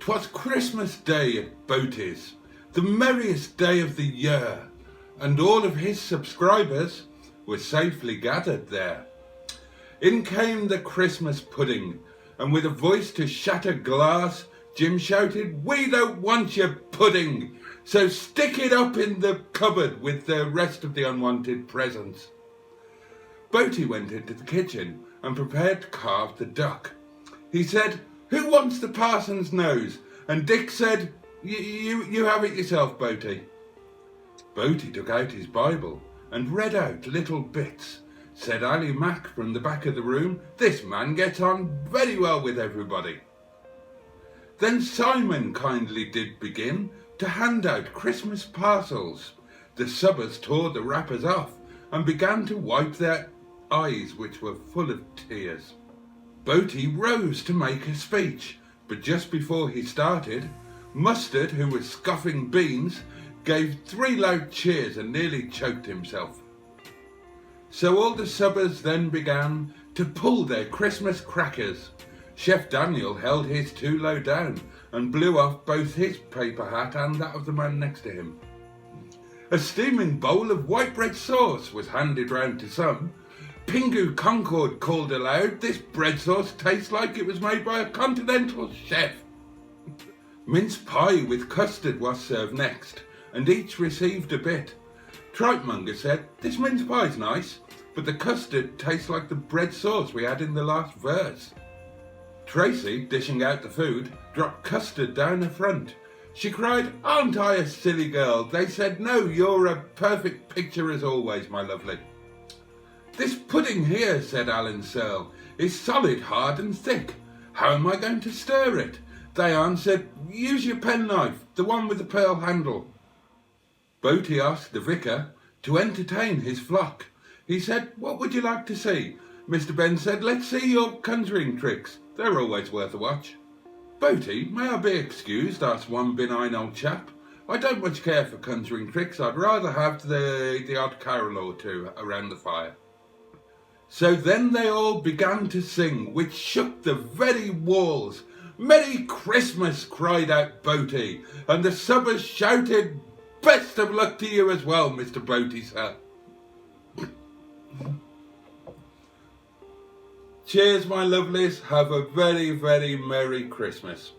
'Twas Christmas Day at Boaty's, the merriest day of the year, and all of his subscribers were safely gathered there. In came the Christmas pudding, and with a voice to shatter glass, Jim shouted, "We don't want your pudding, so stick it up in the cupboard with the rest of the unwanted presents." Boaty went into the kitchen and prepared to carve the duck. He said, "Who wants the parson's nose?" And Dick said, You have it yourself, Boaty." Boaty took out his Bible and read out little bits. Said Ali Mac from the back of the room, "This man gets on very well with everybody." Then Simon kindly did begin to hand out Christmas parcels. The subbers tore the wrappers off and began to wipe their eyes, which were full of tears. Boaty rose to make a speech, but just before he started, Mustard, who was scoffing beans, gave 3 loud cheers and nearly choked himself. So all the subbers then began to pull their Christmas crackers. Chef Daniel held his too low down and blew off both his paper hat and that of the man next to him. A steaming bowl of white bread sauce was handed round to some. Pingu Concord called aloud, "This bread sauce tastes like it was made by a continental chef." Mince pie with custard was served next, and each received a bit. Tripemonger said, "This mince pie's nice, but the custard tastes like the bread sauce we had in the last verse." Tracy, dishing out the food, dropped custard down the front. She cried, "Aren't I a silly girl?" They said, "No, you're a perfect picture as always, my lovely." "This pudding here," said Alan Searle, "is solid, hard and thick. How am I going to stir it?" They answered, "Use your penknife, the one with the pearl handle." Boaty asked the vicar to entertain his flock. He said, "What would you like to see?" Mr. Ben said, "Let's see your conjuring tricks. They're always worth a watch." "Boaty, may I be excused?" asked one benign old chap. "I don't much care for conjuring tricks. I'd rather have the odd carol or two around the fire." So then they all began to sing, which shook the very walls. "Merry Christmas!" cried out Boaty, and the subbers shouted, "Best of luck to you as well, Mr. Boaty, sir." Cheers, my lovelies. Have a very, very Merry Christmas.